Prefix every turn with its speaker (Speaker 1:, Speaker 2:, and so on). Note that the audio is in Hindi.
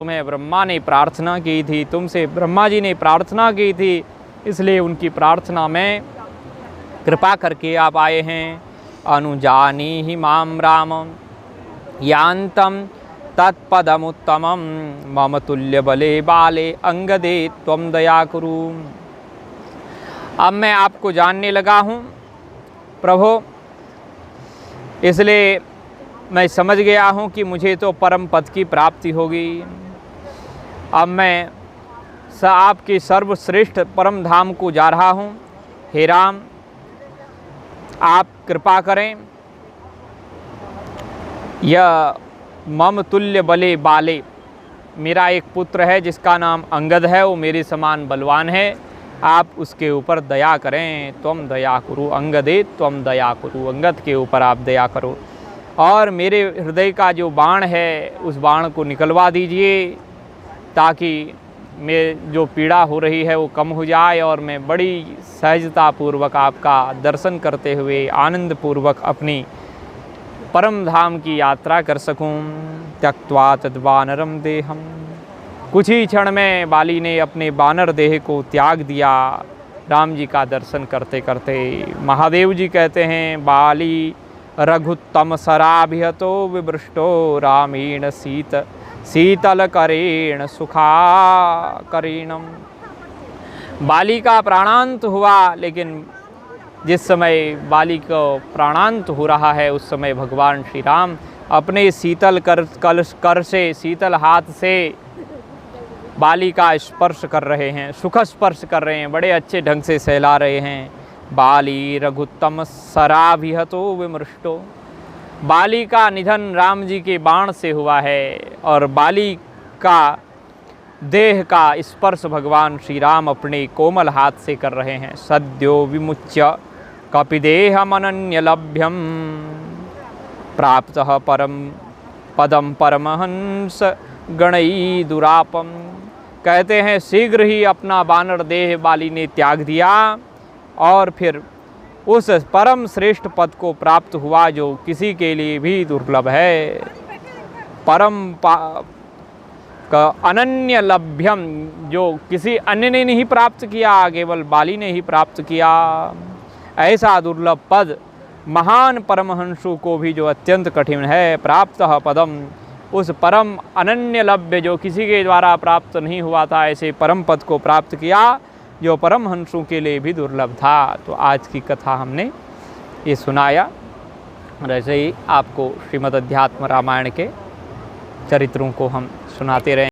Speaker 1: तुम्हें ब्रह्मा ने प्रार्थना की थी, तुमसे ब्रह्मा जी ने प्रार्थना की थी, इसलिए उनकी प्रार्थना में कृपा करके आप आए हैं। अनुजानी ही माम रामम यान्तम तत्पदमुत्तमम मम तुल्य बले बाले अंगदे त्वं दया कुरु। अब मैं आपको जानने लगा हूँ प्रभु, इसलिए मैं समझ गया हूँ कि मुझे तो परम पद की प्राप्ति होगी। अब मैं आपके सर्वश्रेष्ठ परम धाम को जा रहा हूँ। हे राम, आप कृपा करें। यह मम तुल्य बले बाले, मेरा एक पुत्र है जिसका नाम अंगद है, वो मेरे समान बलवान है, आप उसके ऊपर दया करें। त्वम दया कुरु अंगदे त्वम दया कुरु, अंगद के ऊपर आप दया करो और मेरे हृदय का जो बाण है उस बाण को निकलवा दीजिए, ताकि मैं जो पीड़ा हो रही है वो कम हो जाए और मैं बड़ी सहजतापूर्वक आपका दर्शन करते हुए आनंदपूर्वक अपनी परम धाम की यात्रा कर सकूं। त्यक्त्वा तद्वानरम देहम, कुछ ही क्षण में बाली ने अपने बानर देह को त्याग दिया राम जी का दर्शन करते करते। महादेव जी कहते हैं, बाली रघुत्तम सराभिहतो विवृष्टो रामेण शीतल करेण सुखा करीणम। बाली का प्राणांत हुआ, लेकिन जिस समय बाली को प्राणांत हो रहा है उस समय भगवान श्री राम अपने शीतल कर से, शीतल हाथ से बाली का स्पर्श कर रहे हैं, सुख स्पर्श कर रहे हैं, बड़े अच्छे ढंग से सहला रहे हैं। बाली रघुत्तम सराभिहतो विमृष्टो, बाली का निधन राम जी के बाण से हुआ है और बाली का देह का स्पर्श भगवान श्री राम अपने कोमल हाथ से कर रहे हैं। सद्यो विमुच्य कपिदेहम अनन्य लभ्यम प्राप्तः परम पदम परमहंस गणई दुरापम। कहते हैं शीघ्र ही अपना बानर देह बाली ने त्याग दिया और फिर उस परम श्रेष्ठ पद को प्राप्त हुआ जो किसी के लिए भी दुर्लभ है। परम का अनन्य लभ्यम, जो किसी अन्य ने नहीं प्राप्त किया, केवल बाली ने ही प्राप्त किया। ऐसा दुर्लभ पद महान परमहंसों को भी जो अत्यंत कठिन है, प्राप्त पदम, उस परम अनन्य लभ्य जो किसी के द्वारा प्राप्त नहीं हुआ था, ऐसे परम पद को प्राप्त किया जो परमहंसों के लिए भी दुर्लभ था। तो आज की कथा हमने ये सुनाया और ऐसे ही आपको श्रीमद् अध्यात्म रामायण के चरित्रों को हम सुनाते रहे।